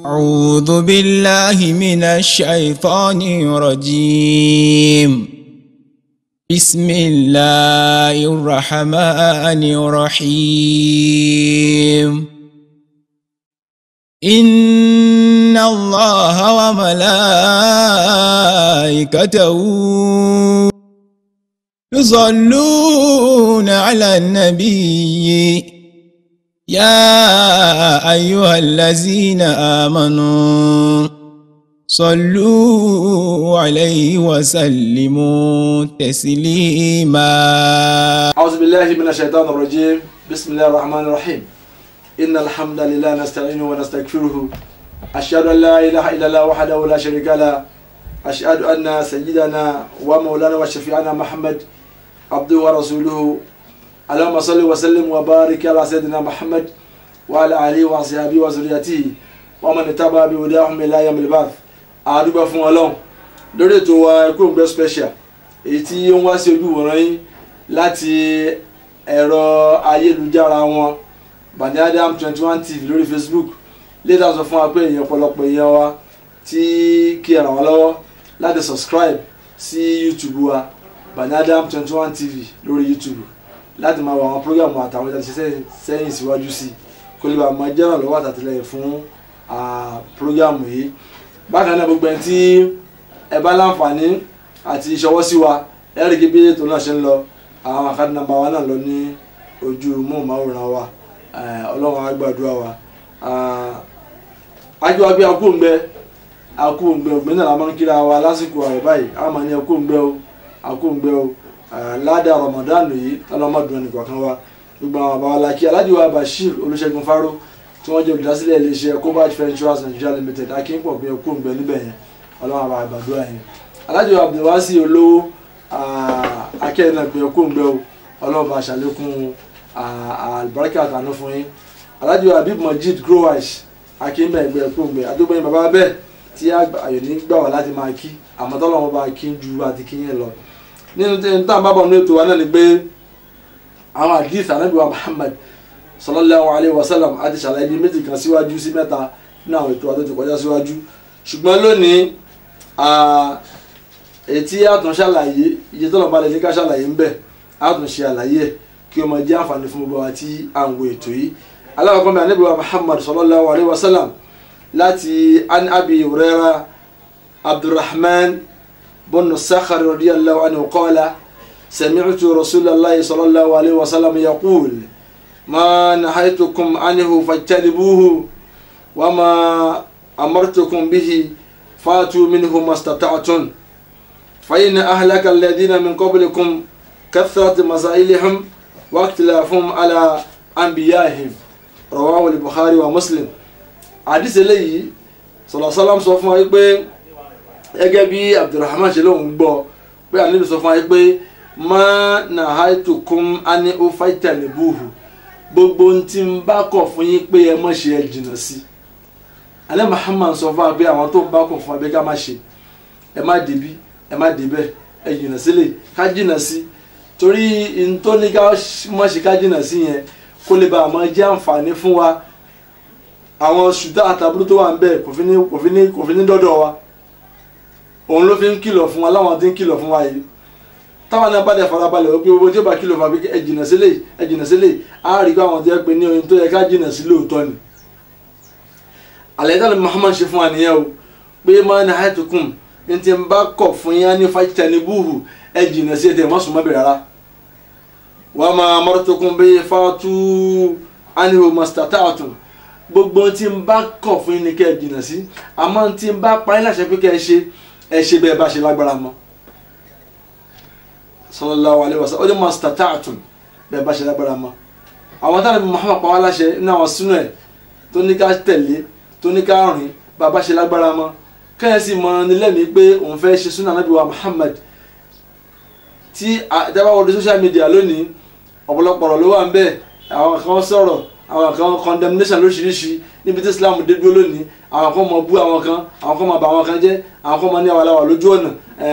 أعوذ بالله من الشيطان الرجيم. بسم الله الرحمن الرحيم. إن الله وملائكته يصلون على النبي يا أيها الذين آمنوا صلوا عليه وسلموا تسليما. أعوذ بالله من الشيطان الرجيم. بسم الله الرحمن الرحيم. إن الحمد لله نستعينه ونستغفره. أشهد أن لا إله إلا الله وحده لا شريك له. أشهد أن سيدنا ومولانا وشفيعنا محمد عبده ورسوله. اللهم صل وسلم وبارك على سيدنا محمد وعلى آله وصحبه وذريته ومن تبع بهداهم إلى يوم البعث. àdúgbò fún Ọlọ́run lórí ètò wa Ekongbe special èyí tí ó ń wá sí ojú wòran yín láti ẹ̀rọ ayélujára wọn Bani Adam 21 TV lórí Facebook. Létà sọ fún wa pé èèyàn ọ̀pọ̀lọpọ̀ èèyàn wa tí kí ẹ ràn wá lọ́wọ́ láti subscribe sí YouTube wa Bani Adam 21 TV lórí YouTube láti máa wo àwọn prógámù àtàwọn ìdájọ́ sẹ́yìn síwájú sí kó lè bá máa jẹ́ ìrànlọ́wọ́ àtàtìlẹ́yìn fún prógámù yìí. Bákan náà gbogbo ẹni tí ẹ bá láǹfààní àti ìṣọwọ́ sí wa ẹ̀ríkì bí ètò náà ṣe ń lọ àwọn àkáàdì nàmbà wa náà lọ ní ojú móhùnmáwòrán wa. Ọlọ́run á gbàdúrà wa. Ájú wa bí Ekongbe ògbé náà la máa ń kíra wa lásìkò ààrẹ báyìí a máa ní Ekongbe o ládà Ramadan yìí ọlọ́mọdún ẹnì kọ̀ọ̀kan wa gbogbo àwọn àbáwá la kí Alhaji wa Bashir Olúṣẹ́gun Fáró tí wọ́n jẹ́ olùdásílẹ̀ iléeṣẹ́ Cobalt Ventures Nigeria Limited akínpọ̀ bí Ekongbe níbẹ̀ yẹn ọlọ́run àbá àgbàdúrà yẹn. Alhaji wa Abdulwasi olówó akẹ́yìn bí Ekongbe o ọlọ́run bá ṣàlékún àlùbáríkà àtànú fún yín. Alhaji wa Habib Majid Growers akínbẹ̀ ẹgbẹ́ Ekongbe adúgbòyìn bàbá bẹ́ẹ̀ tí àyò ní gbà wá láti máa kí àmọ́ tọ́lọ́run bá kí ju àti kí yẹn lọ. Nínú tí n tá bá bọ̀ ní ètò wa náà ni pé àwọn àdìs Ànábì wa Muhammad sallallahu alayhi wa sallam àti ṣàlàyé bíi méjì kan síwájú sí mẹ́ta ní àwọn ètò àti kọjá síwájú. Ṣùgbọ́n lónìí ètí àtún ṣàlàyé iye tó lọ balẹ̀ ní ká ṣàlàyé ń bẹ̀ àtún ṣe àlàyé ẹ̀ kí ó máa jẹ́ àǹfààní fún gbogbo wa tí à ń wo ètò yìí. alákọ̀ọ́kọ́ mi Ànábì wa Muhammad sallallahu alayhi wa sallam láti an Abi Hurairah Abdurrahman بن الصخر رضي الله عنه قال سمعت رسول الله صلى الله عليه وسلم يقول ما نهيتكم عنه فاجتنبوه وما أمرتكم به فاتوا منه ما استطعتم فإن أهلك الذين من قبلكم كثرة مسائلهم واختلافهم على أنبيائهم رواه البخاري ومسلم. حديث لي صلى الله عليه وسلم sọ fún wa pé gẹ́gẹ́ bí Abdulrahman ṣe lóun gbọ́ pé Ànábì sọ fún wa pé ma nahaitukum ani ufajtanibuhu gbogbo tí ń bá kọ̀ fún yín pé ẹ má ṣe ẹ jìnnà sí. Ànábì Muhammad sọ fún wa pé àwọn tó ń bá kọ̀ fún wa pé ká má ṣe ẹ má débi ẹ má débẹ̀ ẹ jìnnà sílẹ̀ ká jìnnà sí torí n tó ní ká má ṣe ká jìnnà sí yẹn kó lè bá àmọ́ jẹ́ àǹfààní fún wa àwọn ṣùdá àtàbúrú tó wà ń bẹ̀ kò fi ní dọ́dọ̀ wa òun ló fi ń kìlọ̀ fún wa láwọn tí ń kìlọ̀ fún wa yìí táwọn náà bá dẹ̀ farabalẹ̀ wípé owó tí ó bá kìlọ̀ fún wa pé ẹ jìnnà sílẹ̀ á rí i pé àwọn tí wọ́n pe ní oyin tó yẹ ká jìnnà sí lóòótọ́ ni. àlẹ́ ìdáná Muhammad ṣe fún wa nìyẹn o pé ma nahaytukum ní ti ń bá kọ̀ fún yín ní fajtanibuhu ẹ jìnnà sí ẹ̀tẹ̀ mọ́sùn mọ́bẹ̀ rárá. wa ma amartukum bihi fatu anhu mastata'tum gbogbo tí ń bá kọ̀ fún yín ní kẹ́ ẹ jìnnà sí àmọ́ tí ń bá pa yín láṣẹ pé kẹ́ ẹ ṣe bẹ́ẹ̀ bá ṣe lágbára mọ́ sallallahu alaihi wasallam ó ní mastata'tum bẹ́ẹ̀ bá ṣe lágbára mọ́. àwọn táwọn ibi Muhammad pa wá láṣẹ ní àwọn súnú ẹ̀ tó ní ká tẹ̀lé tó ní ká rìn bá bá ṣe lágbára mọ́ kẹ́yìn sì mọ nílẹ̀mí pé òun fẹ́ ṣe súnú Ànábì wa Muhammad. tí àtẹ́wá wọlé social media lónìí ọ̀pọ̀lọpọ̀ ọ̀rọ̀ ló wà ń bẹ̀ àwọn kan sọ̀rọ̀ àwọn kan condemnation lóṣìṣì níbi tí Islam dé dúró lónìí àwọn kan mọ bú àwọn kan mọ bà àwọn kan jẹ́ àwọn kan mọ ní àwàláwà lójú ọ̀nà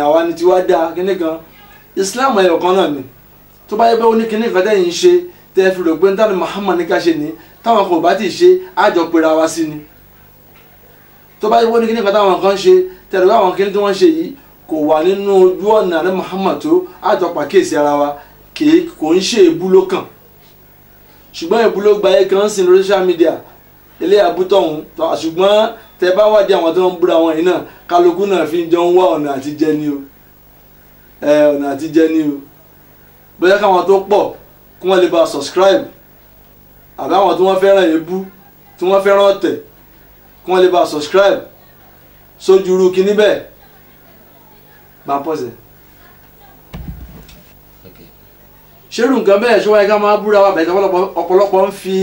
àwa ni tiwa dá kíní kan Islam ẹ̀yọ̀ kan náà ni tó bá yẹ pé ó ní kíní kan tẹ́yìn ṣe tẹ́ fi rò pé ń tánù Muhammad ní ká ṣe ní táwọn kò bá ti ṣe àjọ pera wa sí ni tó bá wọ́n ní kíní kan táwọn kan ṣe tẹ̀lé àwọn kíní tí wọ́n ṣe yìí kò wà nínú ojú ọ̀nà ní Muhammad tó àjọpà kéèsì ara wa kò ń ṣe èébú ló kàn ṣùgbọ́n èébú ló gba ayé kan sí lórí social media ilé àbútọ̀ ọ̀hún ṣùgbọ́n tẹ bá wádìí àwọn tó ń búra wọn yìí náà kálukú náà fi jọ ń wá ọ̀nà àtijẹ ni o ọ̀nà àtijẹ ni o bóyá káwọn tó pọ̀ kí wọ́n lè bá subscribe àbí àwọn tí wọ́n fẹ́ràn èébú tí wọ́n fẹ́ràn ọ̀tẹ̀ kí wọ́n lè bá subscribe sójú irú kíní bẹ́ẹ̀ bá pọ̀sẹ̀. ṣérù nǹkan bẹ́ẹ̀ ṣé wáyé ká máa búra wa bẹ̀ẹ́ ọ̀pọ̀lọpọ̀ ń fi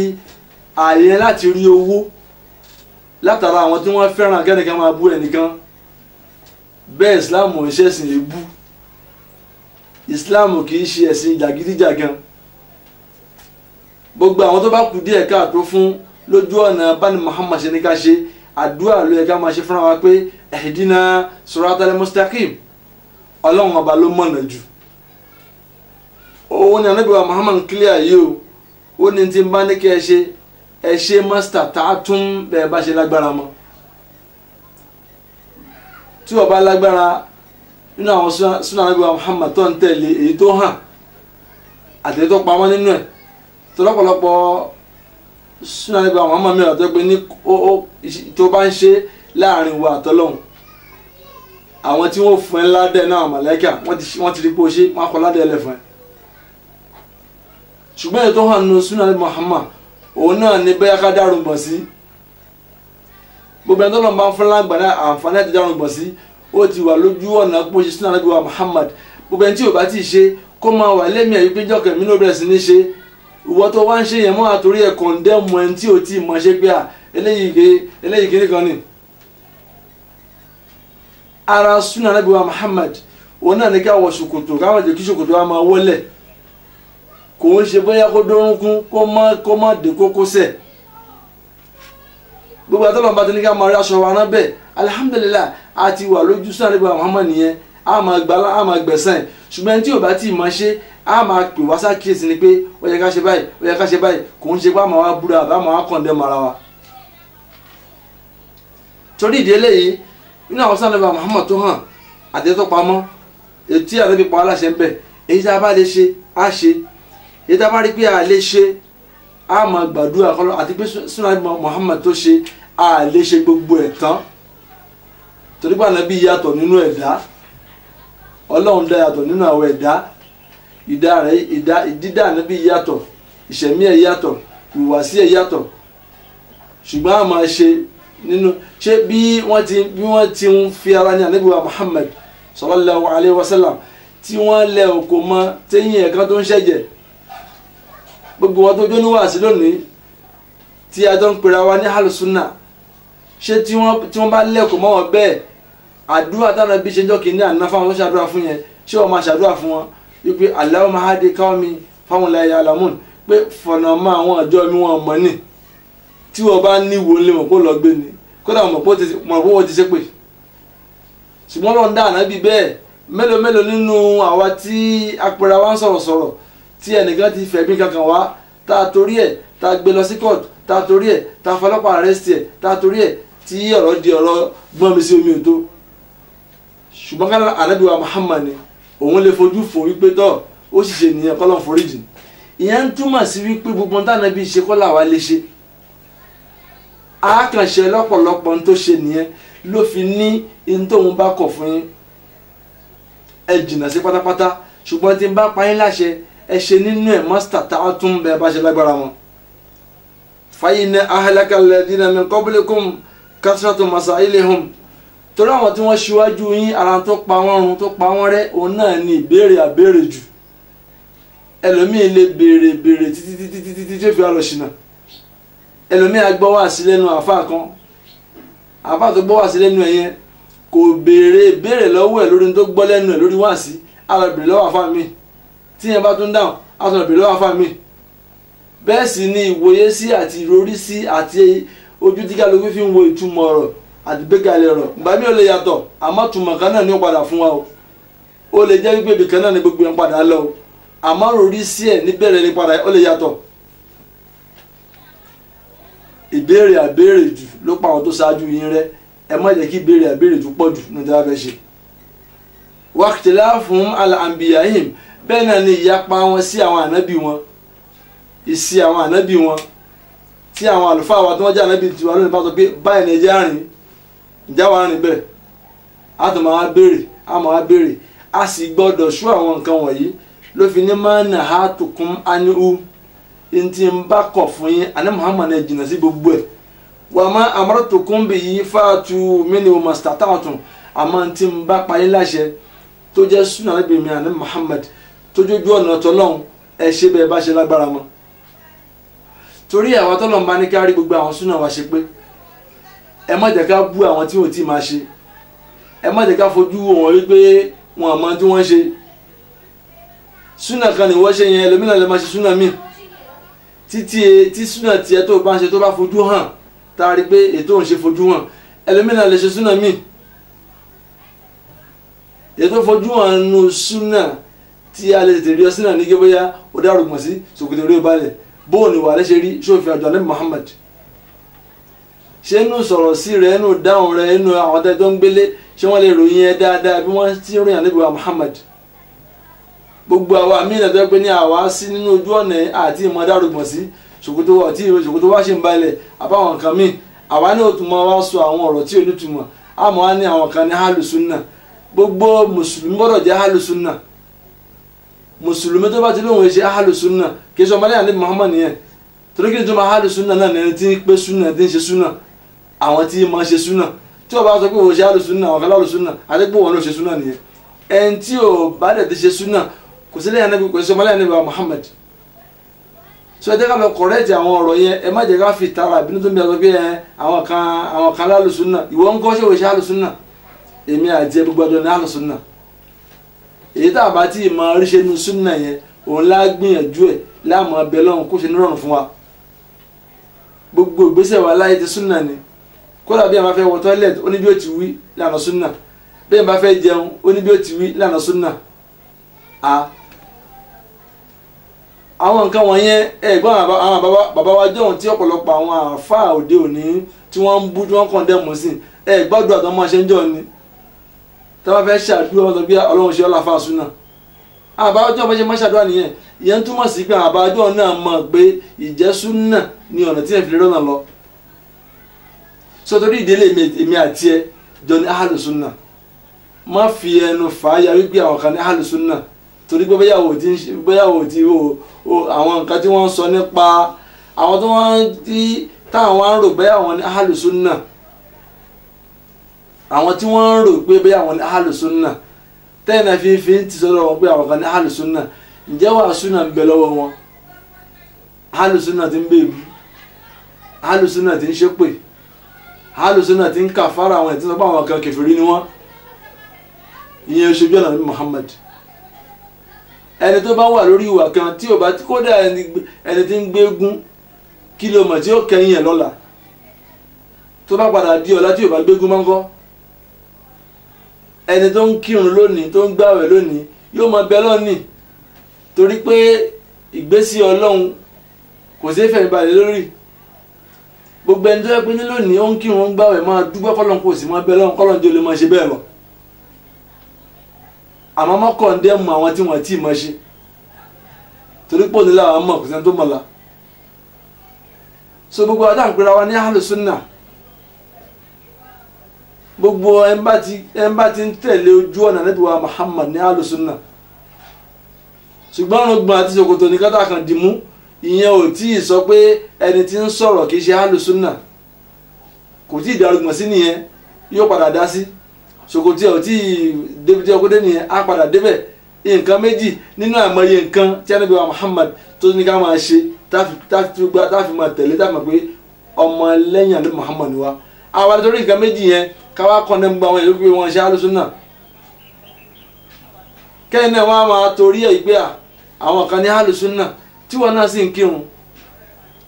ààyè láti rí owó látara àwọn tí wọ́n fẹ́ràn kẹ́nìkan máa bú ẹnìkan bẹ́ẹ̀ Islam ò ń ṣẹ̀sìn èébú Islam kì í ṣe ẹ̀sìn jàgídíjàgan gbogbo àwọn tó bá kù díẹ̀ káàtó fún lójú ọ̀nà bá ní Muhammad ṣe ní ká ṣe àdúrà ló yẹ ká máa ṣe fúnra wa pé ihdina siratal mustaqim ọlọ́run ọba ló mọ̀nà jù òun ni Ànábì wa Muhammad clear yìí o ó ní tí n bá ní kí ẹ ṣe master tá a tún bẹ́ẹ̀ bá ṣe lágbára mọ́ tí wọ́n bá lágbára nínú àwọn sunnah Ànábì wa Muhammad tó ń tẹ̀lé èyí tó hàn àtẹ̀yẹ tó pamọ́ nínú ẹ̀ tó lọ́pọ̀lọpọ̀ sunnah Ànábì wa Muhammad mìíràn tó pé ní tó bá ń ṣe láàrin wa àtọ́lọ́hun àwọn tí wọ́n fún ẹ ládẹ́ náà màláíkà wọ́n ti rí pé ó ṣe wọ́n á kọ́ ládẹ́ ẹlẹ́fún ẹ ṣùgbọ́n èyí tó hàn nínú sunnah Ànábì Muhammad òun náà ní bẹ́ẹ̀ ká dárun gbọ̀n sí gbogbo ẹni tó lọ́n bá ń fún lágbàdá àǹfààní àti dárun gbọ̀n sí ó ti wà lójú ọ̀nà pé ó ṣe sunnah Ànábì wa Muhammad gbogbo ẹni tí ò bá ti ṣe kó máa wà lẹ́mìí ẹ̀yí pé jọ́kẹ̀ mí ló bẹ̀rẹ̀ sí ní ṣe ìwọ tó wá ń ṣe yẹn mọ́ àtòrí ẹ̀ kọ̀ǹdẹ́mù ẹni tí ò tí ì mọ̀ ṣe pé eléyìí kiri kan ni ara sunnah Ànábì wa Muhammad òun náà ní ká wọ ṣòkòtò káwọn jẹ́ kí ṣòkòtò wa máa wọlẹ̀ kò ń ṣe bóyá kó dórúnkún kó má dé kókósẹ̀ gbogbo àtọ́lọ́mọ bá ti ní ká máa rí aṣọ wa rán bẹ́ẹ̀ alhamdulillah a ti wà lójú sunnah Ànábì wa Muhammad nìyẹn a máa gbẹ̀sán ẹ̀ ṣùgbọ́n tí ò bá tí ì máa ṣe a máa pè wá sákìyèsí ni pé ó yẹ ká ṣe báyìí ó yẹ ká ṣe báyìí kò ń ṣe pé a máa wá búra àbá máa wá kàn dé mara wa. torí ìdí eléyìí nínú àwọn sunnah Ànábì wa Muhammad tó hàn àtẹ́tọ́ pamọ́ ètí Ànábì pa aláṣẹ ń bẹ̀ èyí tá a bá lè ṣe á ṣe èyí tá a bá rí pé a lè ṣe a máa gbàdúrà kọ́lọ́ àti pé sunnah Ànábì Muhammad tó ṣe a lè ṣe gbogbo ẹ̀ tán torí pé Ànábì yàtọ̀ nínú ẹ̀dá Ọlọ́run dá yàtọ̀ nínú àwọn ẹ̀dá ìdídá Ànábì yàtọ̀ ìṣẹ̀mí ẹ̀ yàtọ̀ ìwàsí ẹ̀ yàtọ̀ ṣùgbọ́n a máa ṣe nínú ṣé bí wọ́n ti ń fi ara ní Ànábì wa Muhammad sallallahu alayhi wa sallam tí wọ́n lẹ òkò mọ́ téyìn ẹ̀kan tó ń ṣẹ̀jẹ̀ gbogbo wọn tó jó níwàásí lónìí tí a jọ ń pera wa ní alùsùnà ṣé tí wọ́n bá lẹ́kọ̀ọ́ mọ́ wọn bẹ́ẹ̀ àdúrà táwọn ẹbí ṣe ń jọ́ kìíní àná fáwọn tó ṣàdúrà fún yẹn ṣé wọ́n máa ṣàdúrà fún wọn wípé Allahumma hadi qawmi fáwọn la ya'lamun pé fọ̀nà mọ́ àwọn àjọ mi wọn mọ̀ ní tí wọ́n bá ní wo lè mọ̀ kó lọ gbé ni kódà mọ̀ pé wọ́n ti ṣe pé ṣùgbọ́n lọ́n dá ànábì bẹ́ẹ̀ mélòó nínú àwa tí apẹ̀rẹ̀ wa ń sọ̀rọ̀ tí ẹnìkan ti fẹ̀mí kankan wá tá a torí ẹ̀ tá a gbé lọ sí court tá a torí ẹ̀ tá a fọlọ́pàá arrest ẹ̀ tá a torí ẹ̀ tí ọ̀rọ̀ di ọ̀rọ̀ gbọ́n mi sí omi òtó ṣùgbọ́n ká Ànábì wa Muhammad ni òun lè fojú fò wípé tọ́ ó sì ṣe nìyẹn kọ́lọ́n foríjì ìyẹn ń túmọ̀ sí wípé gbogbo ohun táwọn ẹbí ṣe kọ́ làwa lè ṣe àákànṣe lọ́pọ̀lọpọ̀ tó ṣe nìyẹn ló fi ní in tóun bá kọ̀ fún yín ẹ jìnnà sí pátápátá ṣùgbọ́n tí n bá pa yín láṣẹ ẹ ṣe nínú ẹ̀ mọ́sítà tá a tún bẹ́ẹ̀ bá ṣe lágbára wọn. fa inna ahlaka alladhina min qablikum kathratu masailihum torí àwọn tí wọ́n ṣíwájú yín ara tó pa wọ́n run tó pa wọ́n rẹ́ òun náà ní ìbéèrè àbéèrè jù ẹlòmíì lè béèrè títí tí ó fi àlọ́ ṣìnà ẹlòmíì agbọ́ wá sí lẹ́nu àfa kan àfa tó gbọ́ wá sí lẹ́nu ẹ̀ yẹn kò béèrè lọ́wọ́ ẹ̀ lórí tó gbọ́ lẹ́nu ẹ̀ lórí wá sí àlọ́bìrì lọ́wọ́ àfa mi tí yẹn bá tún dáhùn àtọ̀nàbìrì lọ́wọ́ àfa mi bẹ́ẹ̀ sì ni ìwòye sí àti ìrorí sí àti ojú tí kálukú fi ń wo ìtumọ̀ ọ̀rọ̀ àti gbékalẹ̀ ọ̀rọ̀ ìgbà mi ò lè yàtọ̀ àmọ́ tùmọ̀ kan náà ni ó padà fún wa o ó lè jẹ́ wípé ibìkan náà ni gbogbo yẹn padà lọ o àmọ́ rorí sí ẹ̀ níbẹ̀rẹ̀ ní padà ó lè yàtọ̀ ìbéèrè àbéèrè jù ló pa àwọn tó ṣáájú yín rẹ́ ẹ má jẹ́ kí béèrè tó pọ̀ jù ní ìjọba fẹ́ ṣe. waqtilafum ala anbiya'ihim bẹ́ẹ̀ náà ni ìyapa wọn sí àwọn ànábì wọn ìsí àwọn ànábì wọn tí àwọn àlùfáà wa tí wọ́n jẹ́ ànábì tiwa lónìí bá sọ pé báyìí ni ẹjẹ́ àrìn ìjà wa rìn bẹ́ẹ̀ a tó máa béèrè a sì gbọ́dọ̀ ṣú àwọn nǹkan wọ̀nyí ló fi ní máa nà á tukùn ánú ntí ń bá kọ̀ fún yín àná Muhammad ẹ̀ jìnnà sí gbogbo ẹ̀ wà má amartukum bihi fatu minhu mastata'tum àmọ́ ntí ń bá pa yín láṣẹ tó jẹ́ súnà níbi mi àná Muhammad tó jójú ọ̀nà tọ́lọ́hún ẹ ṣe bẹ́ẹ̀ bá ṣe lágbára mọ́ torí àwọn tọ́lọ́hún bá ní ká rí gbogbo àwọn súnà wa ṣe pé ẹ má jẹ́ ká bú àwọn tí wọ́n ti máa ṣe ẹ má jẹ́ ká fojú wọn wípé wọn àmọ́ tí wọ́n ṣe súnà kan ní wọ́n ṣe yẹn ẹlòmíràn lè máa ṣe súnà míì tí súnà tiẹ̀ tó bá ń ṣe tó bá fojú hàn tá a rí pé ètò òun ṣe fojú hàn ẹlòmíràn lè ṣe súnà míì ètò fojú hàn nù súnà tí a lè tètè rí ọ sínà ní gébóyá ó dárúgbọ̀n sí sòkòtò orí balẹ̀ bóòní wà lẹ́sẹ̀ rí sófin àjọ alẹ́ Muhammad ṣé inú sọ̀rọ̀ sí rẹ̀ inú dáhùn rẹ̀ inú àwọn tẹ́ tó ń gbélé ṣé wọ́n lè ròyìn ẹ dáadáa bí wọ́n ti ròyìn ànábì wa Muhammad gbogbo àwa àmìnà tó pé ní àwa sí nínú ojú ọ̀nà àti ìmọ̀ dárúgbọ̀n sí ṣòkòtò wá ṣe ń balẹ̀ àbáwọn nǹkan míì àwa ní òtún mọ́ wá sọ àwọn ọ̀rọ̀ tí ò ní túmọ̀ àmọ́ wá ní àwọn kan ní hálùsúnà gbogbo mùsùlùmí gbọ́dọ̀ jẹ́ hálùsúnà mùsùlùmí tó bá ti lóun ṣe hálùsúnà kì í sọ ọmọlẹ́yìn ànábì Muhammad nìyẹn torí kí n tó máa hálùsúnà náà nẹni tí ń pé súnà tí ń ṣe súnà àwọn tí máa ṣe súnà tí o bá sọ pé o ṣe hálùsúnà àwọn kan lálùsúnà àdégbò wọn ló ṣe súnà nìyẹn ẹni tí o bá dẹ̀ ti ṣe súnà kò sí lẹ́yìn ànábì kò sí ọmọlẹ́yìn ànábì wa Muhammad so ẹ jẹ́ ká lọ kọ̀rẹ́ẹ̀tì àwọn ọ̀rọ̀ yẹn ẹ má jẹ́ ká fi tara ìbínú tó ń bí a sọ pé àwọn kan lálùsúnà ìwọ ń kọ́ ṣé o ṣe hálùsúnà èmi àti ẹ gbogbo ọjọ́ ní hálùsúnà èyí tá a bá tí ì máa rí ṣe nu súnà yẹn òun lá gbìyànjú ẹ̀ láàmú abẹ lọ́run kó ṣe nírọ̀rùn fún wa gbogbo ìgbésẹ̀ wa láyé ti súnà ni kódà bí a máa fẹ́ wọ tọ́ílẹ̀tì ó ní bí ó ti wí lànà súnà bí a máa fẹ́ jẹun ó ní bí ó ti wí lànà súnà àwọn nǹkan wọ̀nyẹn ẹ̀gbọ́n àwọn bàbá wa jọ̀hún tí ọ̀pọ̀lọpọ̀ àwọn àáfàá òde òní tí wọ́n ń bú tí wọ́n kàn dẹ́mu sí gbọ́dọ̀ àtọ́ máa ṣe ń jọ ni tí wọ́n fẹ́ ṣàdúrà wọn sọ bí ọlọ́run ṣe ọlọ́fà súnà àbájọ́ bá ṣe máa ṣàdúrà nìyẹn ìyẹn túmọ̀ sí pé àbájọ́ náà mọ̀ pé ìjẹ́ súnà ni ọ̀nà tí ẹ̀ fi lè rọ́nà lọ sọ torí ìdílé èmi àti ẹ jọ ní ahlu súnà má fi ẹnu fàáyà wípé àwọn kan ní ahlu súnà torí pé bóyáwó tí àwọn nǹkan tí wọ́n ń sọ nípa àwọn tí wọ́n ti táwọn ń rò bóyá àwọn ní ahlu súnà àwọn tí wọ́n ń rò pé bóyá àwọn ní ahlu súnà tẹ́ẹ̀nà fífi ti sọ̀rọ̀ wọn pé àwọn kan ní ahlu súnà ǹjẹ́ wàá súnà ń bẹ lọ́wọ́ wọn ahlu súnà ti ń bèbú ahlu súnà ti ń ṣépè ahlu súnà ti ń kàfàrà àwọn ìtí sọ pé àwọn kan kèfèrí ni wọ́n ìyẹn ṣojú ọ̀nà ní Muhammad ẹni tó bá wà lórí ìwà kan tí ò bá kódà ẹni tí ń gbégún kí ló mọ̀ tí ó kẹ́yìn ẹ̀ lọ́la tó bá padà di ọ̀la tí ò bá gbégún máa ń kọ́ ẹni tó ń kírun lónìí tó ń gbààwẹ̀ lónìí yóò máa bẹ lónìí torí pé ìgbésí Ọlọ́run kò sí fẹ̀mí balẹ̀ lórí gbogbo ẹni tó yẹ pé ní lónìí ó ń kírun ó ń gbààwẹ̀ máa dúpẹ́ fọ́lọ́run kò sí máa bẹ lọ́run kọ́lọ́run jẹ́ olè máa ṣe bẹ́ẹ̀ lọ àmọ́ má kọ̀ndẹ́mù àwọn tí wọ́n ti mọ̀ ṣe torí pò ní láwọn mọ̀ kò sẹ́ni tó mọ̀ la so gbogbo adáǹpẹ́ra wa ní ahlu sunna gbogbo ẹnbá ti ń tẹ̀lé ojú ọ̀nà Ànábì wa Muhammad ní ahlu sunna ṣùgbọ́n ọ̀rùngbọ̀n àti ṣòkòtò ní kátà kan dìmú ìyẹn ò tí ì sọ pé ẹni tí ń sọ̀rọ̀ kì í ṣe ahlu sunna kò tí ì darúgbọ̀n sí nìyẹn yóò padà dá sí ṣòkòtì ọ̀ tí débi tí ọkọ̀dé nìyẹn á padà débẹ̀ nǹkan méjì nínú àmọye nǹkan tí Ànábì wa Muhammad tó ní ká máa ṣe táfi máa tẹ̀lé táfi máa pé ọmọ lẹ́yìn Ànábì Muhammad ni wa àwọn àti torí nǹkan méjì yẹn káwá kọ́ ní gbogbo àwọn èèyàn pé wọ́n ṣe ahlu sunna kẹ́hìn náà wọ́n á máa torí ẹ̀ pé àwọn kan ní ahlu sunna tí wọ́n náà sì ń kírun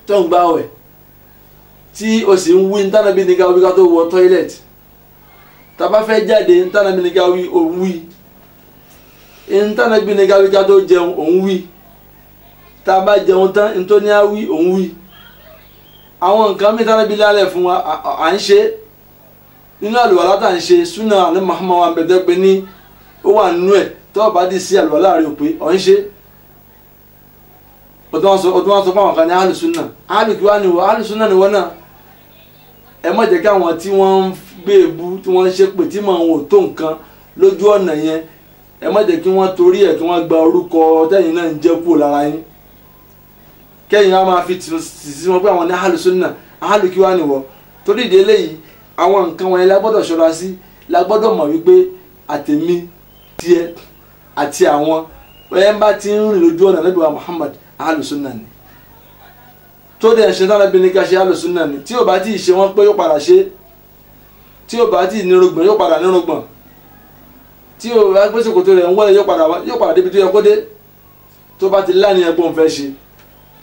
tó ń gbààwẹ̀ tí o sì ń wí ní tánàbí ní ká wí ká tó wọ tọ́ílẹ̀tì tàbá fẹ́ jáde ntànàbí ní ká wí òun wí ntànàbí ní ká wí ká tó jẹun òun wí tàbá jẹun tán ntóní á wí òun wí àwọn nǹkan mi tànàbí lálẹ́ fún wa à ń ṣe nínú àlùwàlá tá à ń ṣe súnà ní Muhammad wa bẹ̀tẹ̀ pé ní ó wà nínú ẹ̀ tó bá dì sí àlùwàlá rẹ̀ pé ọ̀ ń ṣe o tó wá sọ fún àwọn kan ní alùsúnà alùkíwá ni wọ́n alùsúnà ni wọ́n náà ẹ má jẹ́ kí àwọn tí wọ́n ń gbé ebú tí wọ́n ń ṣépè tí màá wọn ò tó nǹkan lójú ọ̀nà yẹn ẹ má jẹ́ kí wọ́n torí ẹ̀ kí wọ́n gba orúkọ tẹ́yìn náà ń jẹ́ kúrò lára yín kẹ́yìn á máa fi tì sí wọn pé àwọn ní alùsúnà alùkíwá ni wọ́n torí ìdí eléyìí àwọn nǹkan wọn yẹn la gbọ́dọ̀ ṣọ́ra sí la gbọ́dọ̀ mọ̀ wípé àtẹ̀mí tiẹ̀ àti àwọn ẹ̀ ń bá ti ń rìn lójú ọ̀nà Ànábì wa Muhammad alùsùnà ni tó dẹ̀ ṣe tán bí ní ká ṣe alùsùnà ni tí ò bá tí ì ṣe wọ́n pé yóò padà ṣe tí ò bá tí ì nírùngbọ̀n yóò padà nírùngbọ̀n tí ò bá gbé ṣòkòtò rẹ̀ ń wọlé yóò padà débi tó yẹ kó dé tó bá ti láàrin ẹgbọ́n fẹ́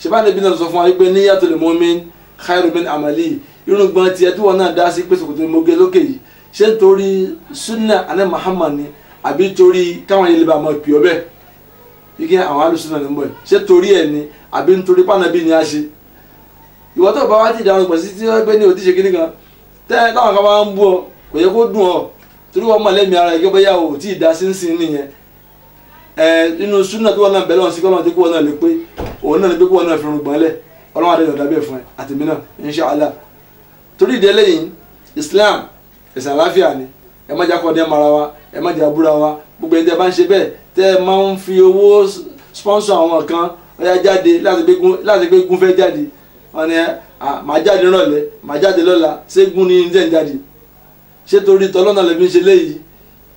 ṣe bá níbi náà sọ fún wa wípé niyyatul mu'min khairu min amali irùngbọ̀n tiẹ̀ tí wọ́n náà dá sí pé ṣòkòtò moge lókè yìí ṣé nítorí sunna àná Muhammad ni àbí torí káwọn yẹn lè bá máa pè ọ́ bẹ́ẹ̀ ike àwọn alùsùnà ní bọ̀ ṣé torí ẹ̀ ni àbí nítorí pànàbí ni a ṣe ìwọ tó bá wá ti dáhùn pọ̀ sí tí wọ́n gbé ní òtí ṣe kíní kan tẹ́ táwọn kan bá ń bú ọ kò yẹ kó dùn ọ torí wọ́n mọ̀ lẹ́mìí ara ẹgbẹ́ bóyá ò tí ì dá sínsìn nìyẹn nínú súnà tó wọn náà bẹ̀rẹ̀ wọn sí kọ́nà tí kò wọn náà lè pé òun náà lè pé kó wọn náà fi rún gbọ́n lẹ̀ ọlọ́wọ́n adé ọ̀dà bẹ́ẹ̀ fún ẹ àtẹ̀mí náà inṣàlá torí ìdí eléyìí Islam ẹ̀sìn àláfíà ni ẹ má jákọ́ ọdẹ mara wa ẹ má jà búra wa gbogbo ẹni tẹ́ bá ń ṣe bẹ́ẹ̀ tẹ́ ẹ máa ń fi owó sponsor àwọn kan ọ̀yà jáde láti gbé gún fẹ́ jáde wọn ni màá jáde rọ̀lẹ́ màá jáde lọ́la ṣé gún ní ní jáde ṣé torí tọ́lọ́nà lè fi ń ṣe léyìí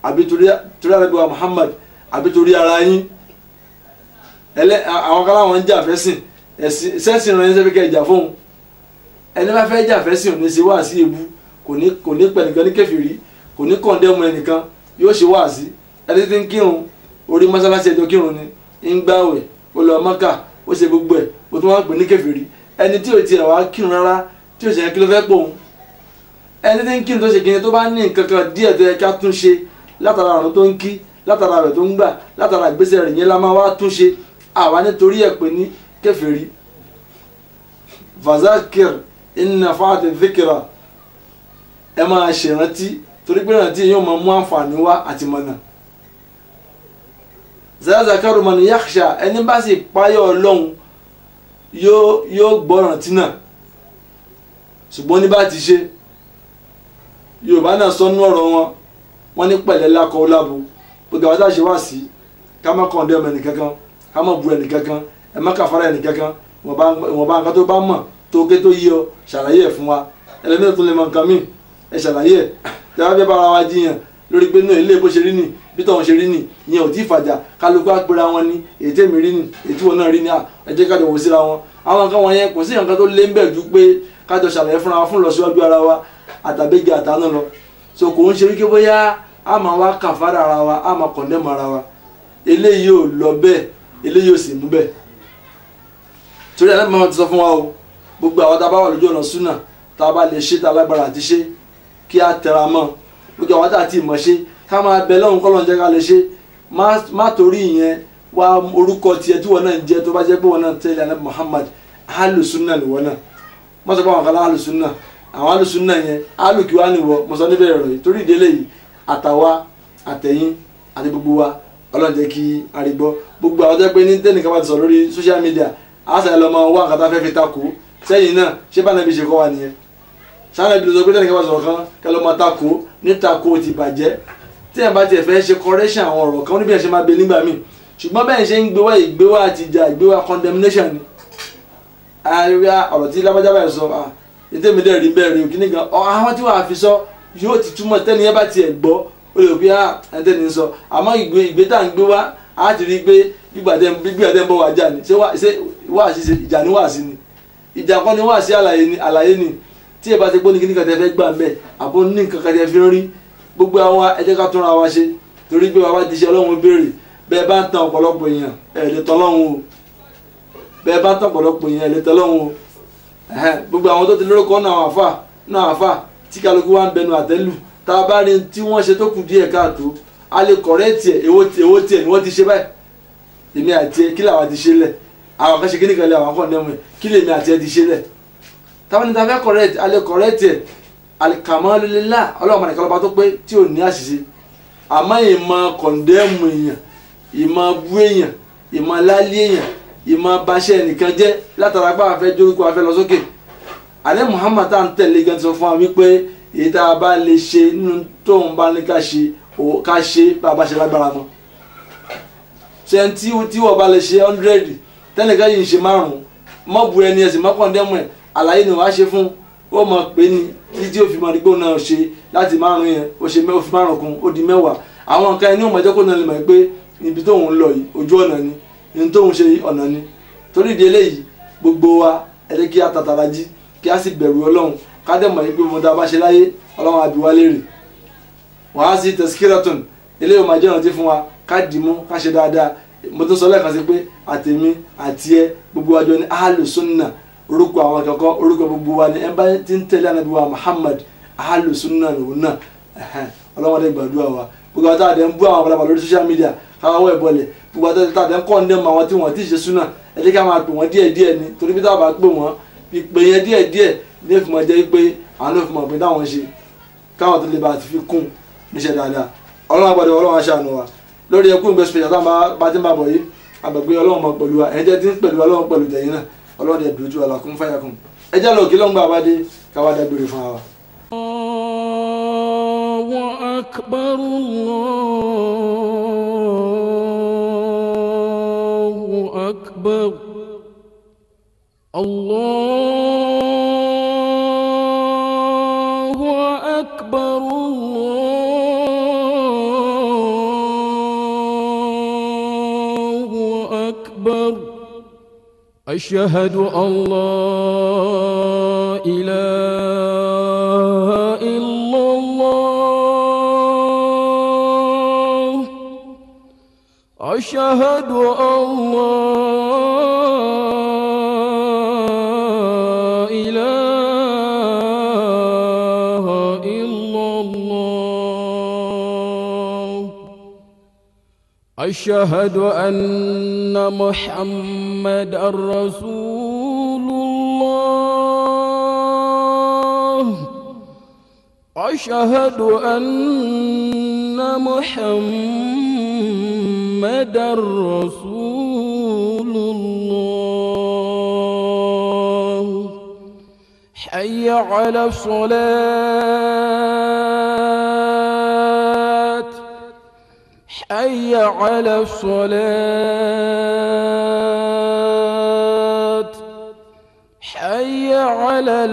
àbí torí Ànábì wa Muhammad àbí torí ara yín àwọn kan láwọn ń jà fẹ́sìn sẹ́sìn rẹ̀ ń sẹ́fẹ́ kẹ́ ìjà fóun ẹni bá fẹ́ jà fẹ́sìn ò ní ṣe wá sí ebú kò ní pẹ̀ nìkan ní kèfèrí kò ní kọ̀ndẹ́mù ẹnìkan yóò ṣe wá sí ẹni tí ń kírun orí mọ́sálásí ẹjọ́ kírun ni ń gbààwẹ̀ ó lọ Mọ́kà ó ṣe gbogbo ẹ̀ ó tún wá pè ní kèfèrí ẹni tí ò tiẹ̀ wá kírun rárá tí ò ṣe yẹn kí ló fẹ́ pòun ẹni tí ń kírun tó ṣe kí ni tó bá ní nǹkan kan díẹ̀ tó yẹ ká tún ṣe látara àrùn tó ń kí látara rẹ̀ tó ń gbà látara ìgbésẹ̀ rẹ̀ yẹn la máa wá tún ṣe àwa nítorí ẹ̀ pé ní kèfèrí fazakir inna fa'ati dhikra ẹ máa ṣèrántí torí pé ìrántí yóò máa mú àǹfààní wá àti mọ̀nà zazakaru man yakhsha ẹni bá sì páyọ̀ Ọlọ́run yóò gbọ́ràn tí náà ṣùgbọ́n ní bá ti ṣe Yorùbá náà sọ nú ọ̀rọ̀ wọn ní pẹ̀lẹ́ lákọ̀ lábo gbogbo àwọn táṣe wá sí ká má kàn dé ọmọ ẹnìkankan ká má bu ẹnìkankan ẹ má kàfàrà ẹnìkankan ìwọ̀nba nǹkan tó bá mọ̀ tó ké tó yí ọ ṣàlàyé ẹ̀ fún wa ẹlẹ́mìí tó lè mọ nǹkan míì ẹ ṣàlàyé ẹ̀ tẹ́wọ́ fẹ́ bára wa jiyàn lórí pé náà ilé bó ṣe rí nì bí tọ̀hún ṣe rí nì ìyẹn ò tí ì fàjà kálukú àpèrà wọn ní èyí tèmi rí nì èyí tí wọn náà rí ní ẹ jẹ́ ká jọ wò síra wọn àwọn nǹkan wọn yẹn kò sí nǹkan tó lé ń bẹ̀ ju pé ká jọ ṣàlàyé fúnra wa fún lọ síwájú ara wa àtàbẹ́gẹ àtàánú lọ so kò ń ṣe wípé bóyá a máa wá kàfàrà ara wa a máa kọ̀ndẹ́mù ara wa eléyìí ò lọ bẹ́ẹ̀ eléyìí ò sì mú bẹ́ẹ̀ torí ẹ̀ náà ti sọ fún wa o gbogbo àwọn tá a bá wà lójú ọ̀nà súnà tá a bá lè ṣe tá a lágbára àti ṣe kí a tẹra mọ́ gbogbo àwọn tá a ti mọ̀ ṣe ká máa bẹ lọ́hùn kọ́ lọ́n jẹ́ ká lè ṣe má torí ìyẹn wá orúkọ tiẹ̀ tí wọ́n náà ń jẹ́ tó bá jẹ́ pé wọ́n náà tẹ̀lé Ànábì Muhammad alùsùnà ni wọ́n náà wọ́n sọ pé àwọn kan lá alùsùnà àwọn alùsùnà yẹn alùkíwá ni wọ́n mo sọ níbẹ̀ rẹ̀ yìí torí ìdílé yìí àtàwa àtẹ̀yìn àti gbogbo wa Ọlọ́run jẹ́ kí a rí gbọ́ gbogbo àwọn tẹ́ pé ní tẹ́nìkan bá ti sọ lórí social media àṣà lọ́mọ wá nǹkan tá a fẹ́ fi takò sẹ́yìn náà ṣé bá nàbí ṣe kọ́ wa nìyẹn sáà nàbí lọ́sọ̀ pé tẹ́nìkan bá sọ̀rọ̀ kan kẹ́ lọ́mọ takò ní takò ti bàjẹ́ tí ẹ̀ bá tiẹ̀ fẹ́ ṣe correction àwọn ọ̀rọ̀ kan níbi ẹ̀ ṣe máa bẹ nígbà míì ṣùgbọ́n bẹ́ẹ̀ ṣe ń gbéwá ìgbéwá àti ìjà ìgbéwá condemnation ni àríwá ọ̀rọ̀ tí lábájá báyìí sọ ètò ìmìdẹ́ rí bẹ́ẹ̀ rí kíní gan àwọn tí wàá fi sọ yóò ti túmọ̀ tẹ́ni yẹn bá tiẹ̀ gbọ́ ó lè fi ẹ̀ńtẹ́ni sọ àmọ́ ìgbé tá à ń gbé wá á ti rí pé gbígbà tẹ́ ń bọ̀ wá jà ní ṣé wá sí ìjà ní wá sí ni ìjà kan ní wá sí àlàyé ni tí ẹ bá ti gbọ́ ní kíní kan tẹ́ fẹ́ gbà ń bẹ̀ àbó ní nǹkan kan tẹ́ fi ń rí gbogbo àwa ẹ jẹ́ ká túnra wa ṣe torí pé wàá ti ṣe Ọlọ́run béèrè bẹ́ẹ̀ bá ń tan ọ̀pọ̀lọpọ̀ èèyàn ẹ̀ lè tọ́ Ọlọ́run o bẹ́ẹ̀ bá ń tan ọ̀pọ̀lọpọ̀ èèyàn ẹ̀ lè tọ́ Ọlọ́run o gbogbo àwọn tó ti lórúkọ náà àfà tí kálukú wa ń bẹnu àtẹ́lù tá a bá rí tí wọ́n ṣe tó kù díẹ̀ káàtó a lè kọ̀rẹ́ẹ̀tì ẹ̀ èwo tiẹ̀ ni wọ́n ti ṣe báyìí èmi àti ẹ kí làwọn ti ṣe lẹ̀ àwọn kan ṣe kí nìkan lẹ̀ àwọn kan dẹ́mu ẹ̀ kí lèmi àti ẹ ti ṣe lẹ̀ táwọn ní ta fẹ́ kọ̀rẹ́ẹ̀tì a lè kọ̀rẹ́ẹ̀tì ẹ̀ alikamalu lillah ọlọ́run ọba nìkan lọ́ba tó pé tí ò ní àṣìṣe àmọ́ ìmọ̀ kọ̀ndẹ́mù èèyàn ìmọ̀ bú èèyàn ìmọ̀ lálé èèyàn ìmọ̀ baṣẹ́ nìkan jẹ́ látara pé àfẹ́ jókòó àfẹ́ lọ sókè àlẹ́ Muhammad tá à ń tẹ̀lé gan ti sọ fún wa wípé èyí tá a bá lè ṣe nínú tóun bá ní ká ṣe bá a bá ṣe lágbára mọ́ ṣe tí wọ́n bá lè ṣe 100 tẹ́nìkan yìí ń ṣe 5 mọ́ bu ẹni ẹ̀sìn mọ́ kọ̀ndẹ́mù ẹ̀ àlàyé ni wàá ṣe fún ó mọ̀ pé ní títí ó fi mọ̀ dígbò náà ṣe láti 5 yẹn ó fi 5 kún ó di 10 àwọn nǹkan ẹni ò mọ̀ jẹ́ kó náà lè mọ̀ pé ibi tóun ń lọ yìí ojú ọ̀nà ni ní tóun ṣe ọ̀nà ni torí ìdí eléyìí gbogbo wa ẹ̀rẹ́ kí a tàtàrà jí kí a sì bẹ̀rù ọlọ́run ká dẹ̀ mọ̀ yìí pé mo dá bá ṣe láyé ọlọ́run àbí wá léèrè wàá sí tẹ̀síkírọ̀tún eléyìí máa jẹ́ ìrántí fún wa ká dìímú ká ṣe dáadáa mo tún sọ lẹ́ẹ̀kan sí pé àtèmi àti ẹ gbogbo àjọ ní ahlu sunna orúkọ àwọn akẹ́kọ̀ọ́ orúkọ gbogbo wa ni ẹ bá ti ń tẹ̀lé ànábì wa Muhammad ahlu sunna lòun náà ọlọ́run adé gbàdúrà wa gbogbo àti àdé ń bú àwọn ọ̀pọ̀lọpọ̀ lórí social media káwọ́ ẹ̀ bọ́lẹ̀ gbogbo àti àdé ń kọ́ ń dẹ́mọ̀ àwọn tí wọ́n ti ṣe súnà ẹ jẹ́ ká máa pè wọ́n díẹ̀díẹ̀ ni torí bí táwọn bá pè wọ́n ìpè yẹn díẹ̀díẹ̀ ní èfìmọ̀ jẹ́ pé àwọn náà fi mọ̀ pé táwọn ṣe káwọn tó lè bá ti fi kún níṣẹ́ dáadáa ọlọ́run àgbàdo ọlọ́run aṣàánú wa lórí ẹkú ìgbẹ́ special táwọn bá ti ń bá bọ̀ yìí àgbàgbé ọlọ́run mọ̀ pẹ̀lú wa ẹ̀jẹ̀ tí ń pẹ̀lú ọlọ́run pẹ̀lú tẹ̀yìn náà ọlọ́run dẹ̀ dojú ọ̀la kún fáyà kún ẹjẹ́ lọ kí lọ́ngbà abádé káwá dágbére fún wa. Allahu akbar Allahu akbar Allahu akbar Allahu akbar أشهد أن لا إله إلا الله أشهد أن لا إله إلا الله أشهد أن محمد رسول الله أشهد أن محمد رسول الله حي على الصلاة حي على الصلاة حي على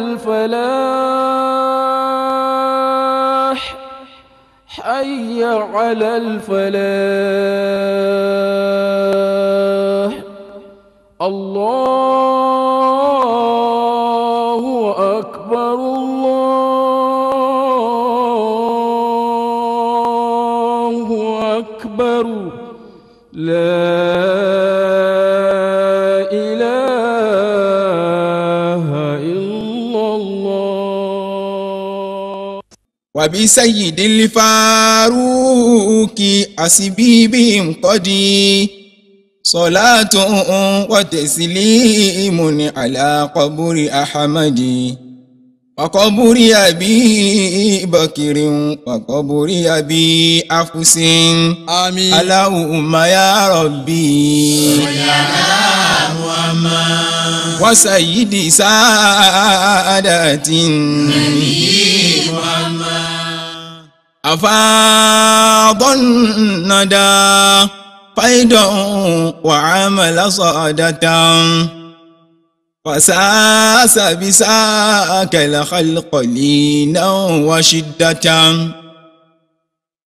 الفلاح حي على الفلاح الله أكبر الله أكبر لا إله إلا الله وبسيد الفاروق أسبيبهم قدي صلاة وتسليم على قبر أحمد وقبر أبي بكر وقبر أبي أفس آمين اللهم يا ربي محمد وسيد سادات نبي محمد أفاض الندى فيضا وعمل صادة فساس بساك الخلق لينا وشدة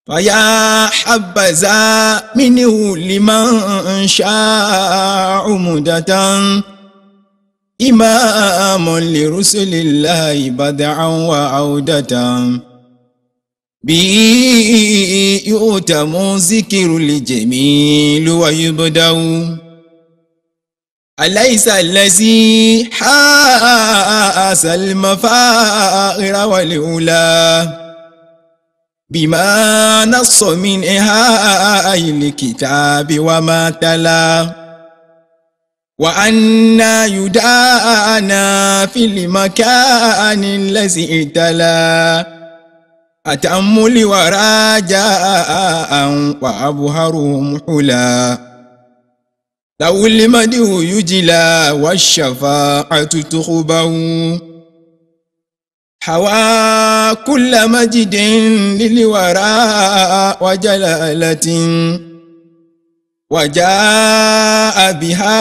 فيا حبذا منه لمن شاء مدة إمام لرسل الله بدعا وعودة به يؤتم ذكر الجميل ويبدأ أليس الذي حاس المفاخر والأولى بما نص من إهاء الكتاب وما تلا وأنا يدانا في المكان الذي ابتلى أتم الورى جاء وأبهرهم حلا لو المدح يجلى والشفاعة تخبه حوى كل مجد للورى وجلالة وجاء بها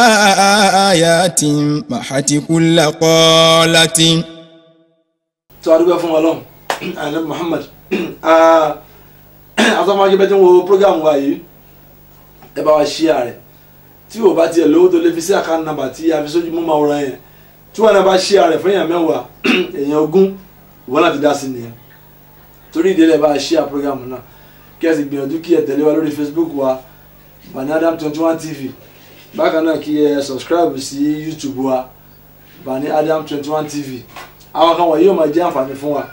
آيات محت كل قالة. Tọ́wádìí fún Ọlọ́run Ànábì Muhammad àtọ́mọ́jú bẹ́ẹ̀ tí wọ́n wo program wa yìí ẹ bá wa share rẹ̀ tí o bá tiẹ̀ lówó tó lè fi sí account number tí a fi sójú mú máa wọ̀ràn yẹn tí wọ́n náà bá share rẹ̀ fún èèyàn 10 èèyàn 20 wọ́n láti dá sí nìyẹn torí ìdílé bá share program náà kí ẹ sì gbìyànjú kí ẹ tẹ̀lé wa lórí Facebook wa Bani Adam 21 TV bákan náà kí ẹ subscribe sí YouTube wa Bani Adam 21 TV àwọn kan wọ̀nyí yóò máa jẹ́ àǹfààní fún wa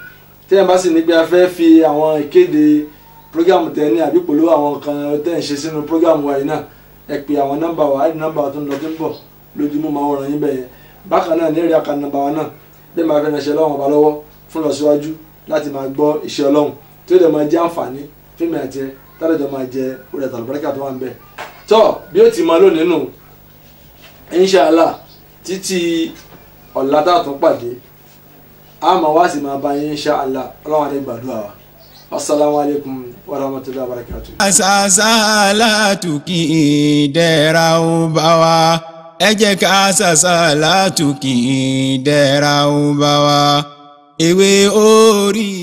tí ẹ bá sì ní pé a fẹ́ fi àwọn ìkéde program tẹ̀ ní àbí pẹ̀lú àwọn kan tẹ̀ ń ṣe sínú program wa yìí náà ẹ pè àwọn nọ́mbà wa àìdí nọ́mbà tó ń lọ tó ń bọ̀ lójúmọ́ máa wọ̀ràn yín bẹ̀yẹn bákan náà ní èrè àkàn nọ́mbà wa náà bẹ́ẹ̀ máa fẹ́ ránṣẹ́ lọ́wọ́ ọba lọ́wọ́ fún lọ síwájú láti máa gbọ́ iṣẹ́ Ọlọ́run tí ó dẹ̀ máa jẹ́ àǹfààní fíìmù àti ẹ tálẹ́jọ́ máa jẹ orí ẹ̀tàn àlùbáríkà tó wà ń bẹ̀ tọ́ bí ó ti máa lónìí nù inshallah títí ọ̀la tá a tún pàdé a máa wá sí máa bá yín inshallah Ọlọ́run á dẹ̀ gbàdúrà wa. Assalamu alaikum wa rahmatullahi wa barakatuh. Àsàsàlátù kì í dẹ̀ra ó bá wa. Ẹ jẹ́ ká àsàsàlátù kì í dẹ̀ra ó bá wa. Ewé orí.